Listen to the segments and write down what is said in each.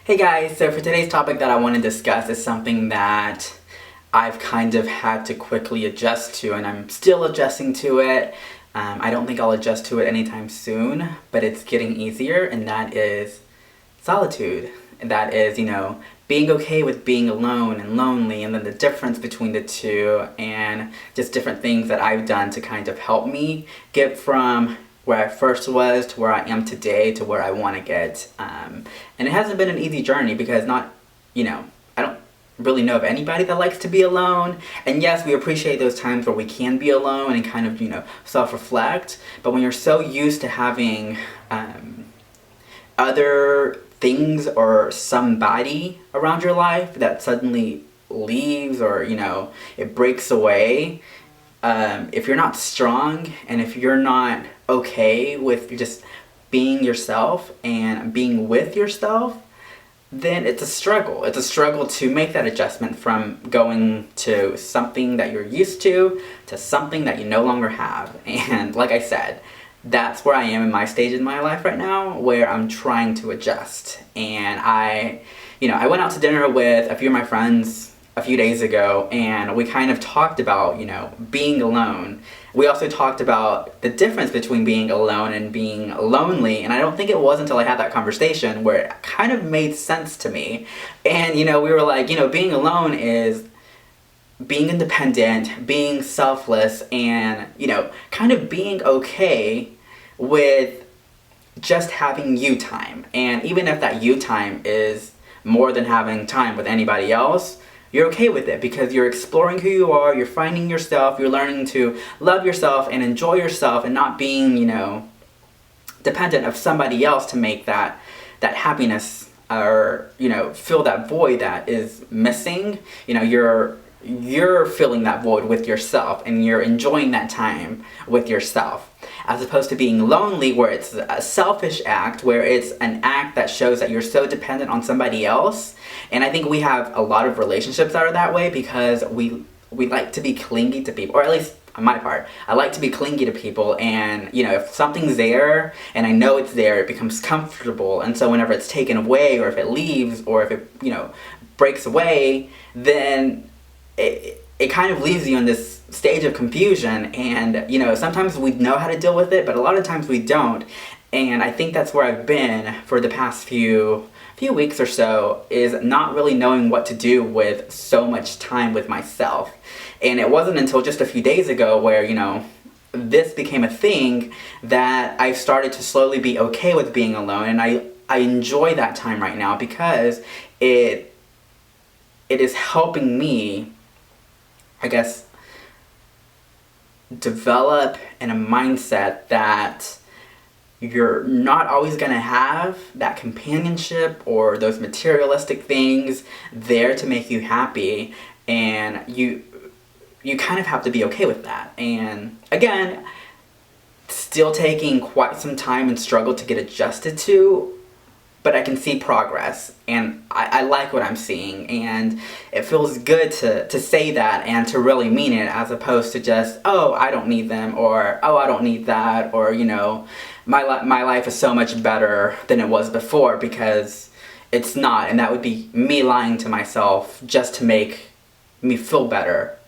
Hey guys, so for today's topic that I want to discuss is something that I've kind of had to quickly adjust to, and I'm still adjusting to it. I don't think I'll adjust to it anytime soon, but it's getting easier, and that is solitude. And that is, being okay with being alone and lonely, and then the difference between the two, and just different things that I've done to kind of help me get from where I first was to where I am today to where I want to get. And it hasn't been an easy journey because I don't really know of anybody that likes to be alone. And yes, we appreciate those times where we can be alone and kind of, self-reflect. But when you're so used to having other things or somebody around your life that suddenly leaves or, it breaks away, if you're not strong and if you're not okay with just being yourself and being with yourself, then it's a struggle. It's a struggle to make that adjustment from going to something that you're used to something that you no longer have. And like I said, that's where I am in my stage in my life right now, where I'm trying to adjust. And I went out to dinner with a few of my friends a few days ago, and we kind of talked about, being alone. We also talked about the difference between being alone and being lonely, and I don't think it was until I had that conversation where it kind of made sense to me. And, we were like, being alone is being independent, being selfless, and, kind of being okay with just having you time. And even if that you time is more than having time with anybody else, you're okay with it because you're exploring who you are, you're finding yourself, you're learning to love yourself and enjoy yourself and not being, dependent of somebody else to make that happiness or, fill that void that is missing. You're filling that void with yourself and you're enjoying that time with yourself, as opposed to being lonely, where it's a selfish act, where it's an act that shows that you're so dependent on somebody else. And I think we have a lot of relationships that are that way because we like to be clingy to people, or at least on my part, I like to be clingy to people. And if something's there and I know it's there, it becomes comfortable. And so whenever it's taken away, or if it leaves, or if it breaks away, then it kind of leaves you in this stage of confusion. And sometimes we know how to deal with it, but a lot of times we don't. And I think that's where I've been for the past few weeks or so, is not really knowing what to do with so much time with myself. And it wasn't until just a few days ago where this became a thing that I started to slowly be okay with being alone. And I enjoy that time right now because it is helping me, I guess, develop in a mindset that you're not always going to have that companionship or those materialistic things there to make you happy, and you kind of have to be okay with that. And again, still taking quite some time and struggle to get adjusted to, but I can see progress, and I like what I'm seeing, and it feels good to say that and to really mean it, as opposed to just, oh, I don't need them, or oh, I don't need that, or my life is so much better than it was before, because it's not, and that would be me lying to myself just to make me feel better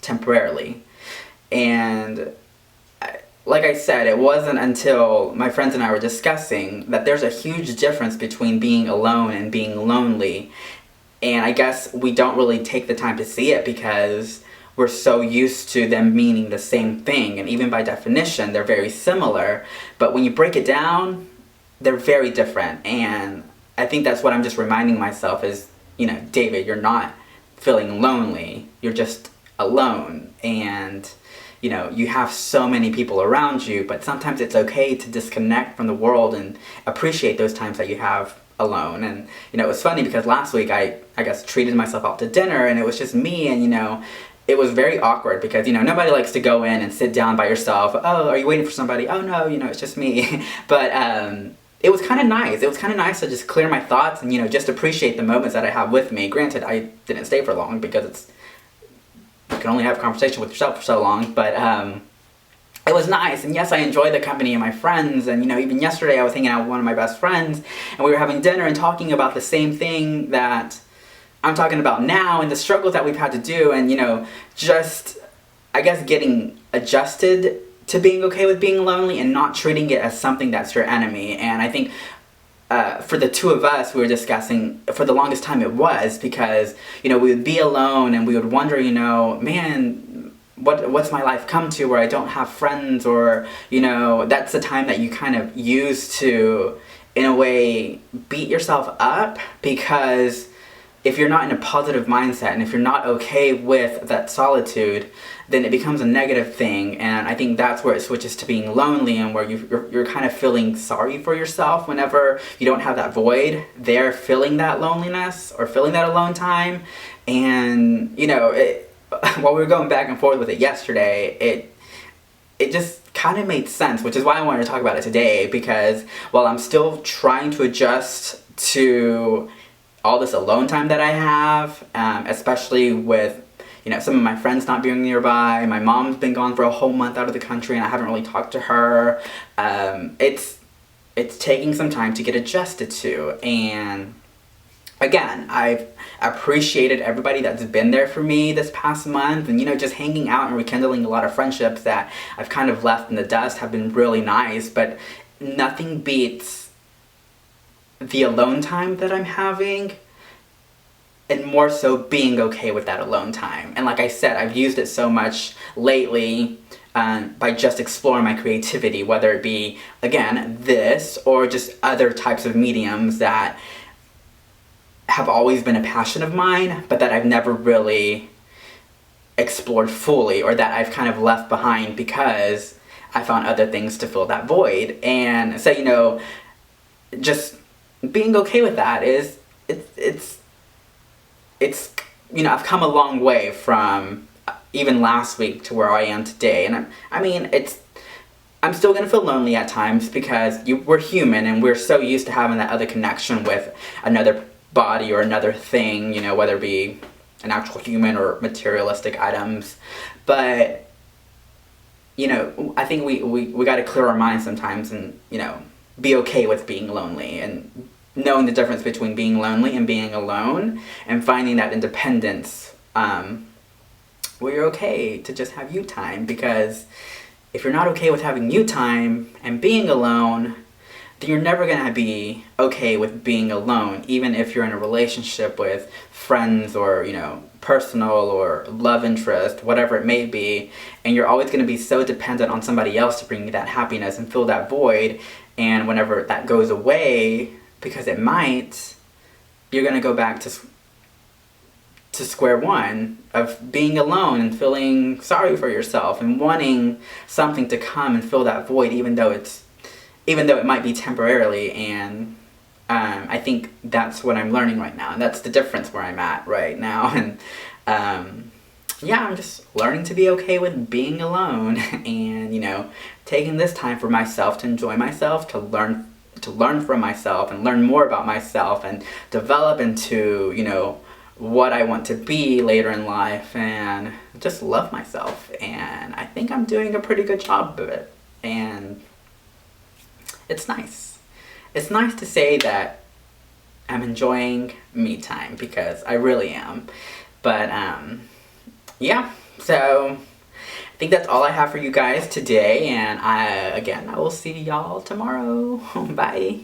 temporarily. And like I said, it wasn't until my friends and I were discussing that there's a huge difference between being alone and being lonely. And I guess we don't really take the time to see it because we're so used to them meaning the same thing. And even by definition, they're very similar. But when you break it down, they're very different. And I think that's what I'm just reminding myself is, David, you're not feeling lonely. You're just alone. And you have so many people around you, but sometimes it's okay to disconnect from the world and appreciate those times that you have alone. And, it was funny because last week I guess treated myself out to dinner, and it was just me, and, it was very awkward because, nobody likes to go in and sit down by yourself. Oh, are you waiting for somebody? Oh, no, it's just me. But it was kind of nice. It was kind of nice to just clear my thoughts and, just appreciate the moments that I have with me. Granted, I didn't stay for long because you can only have a conversation with yourself for so long, but it was nice, and yes, I enjoyed the company of my friends, and, you know, even yesterday I was hanging out with one of my best friends, and we were having dinner and talking about the same thing that I'm talking about now, and the struggles that we've had to do, and, you know, just, I guess, getting adjusted to being okay with being lonely and not treating it as something that's your enemy. And I think for the two of us, we were discussing, for the longest time it was, because, you know, we would be alone and we would wonder, you know, man, what's my life come to where I don't have friends, or, you know, that's the time that you kind of use to, in a way, beat yourself up, because if you're not in a positive mindset and if you're not okay with that solitude, then it becomes a negative thing. And I think that's where it switches to being lonely, and where you're kind of feeling sorry for yourself whenever you don't have that void there, feeling that loneliness or feeling that alone time. And, you know, while we were going back and forth with it yesterday, it just kind of made sense, which is why I wanted to talk about it today, because while I'm still trying to adjust to all this alone time that I have, especially with, you know, some of my friends not being nearby. My mom's been gone for a whole month out of the country, and I haven't really talked to her. It's taking some time to get adjusted to, and again, I've appreciated everybody that's been there for me this past month, and, you know, just hanging out and rekindling a lot of friendships that I've kind of left in the dust have been really nice, but nothing beats the alone time that I'm having, and more so being okay with that alone time. And like I said, I've used it so much lately by just exploring my creativity, whether it be, again, this, or just other types of mediums that have always been a passion of mine, but that I've never really explored fully, or that I've kind of left behind because I found other things to fill that void. And so, you know, just being okay with that is, it's you know, I've come a long way from even last week to where I am today. And I'm still gonna feel lonely at times, because we're human and we're so used to having that other connection with another body or another thing, you know, whether it be an actual human or materialistic items. But, you know, I think we gotta clear our minds sometimes and, you know, be okay with being lonely, and knowing the difference between being lonely and being alone, and finding that independence where you're okay to just have you time. Because if you're not okay with having you time and being alone, then you're never gonna be okay with being alone, even if you're in a relationship with friends, or, you know, personal or love interest, whatever it may be, and you're always gonna be so dependent on somebody else to bring you that happiness and fill that void. And whenever that goes away, because it might, you're gonna go back to square one of being alone and feeling sorry for yourself and wanting something to come and fill that void, even though it might be temporarily. And I think that's what I'm learning right now, and that's the difference where I'm at right now. And yeah, I'm just learning to be okay with being alone, and, you know, taking this time for myself to enjoy myself, to learn from myself and learn more about myself and develop into, you know, what I want to be later in life, and just love myself. And I think I'm doing a pretty good job of it, and it's nice. It's nice to say that I'm enjoying me time, because I really am. But yeah, so I think that's all I have for you guys today, and I will see y'all tomorrow. Bye.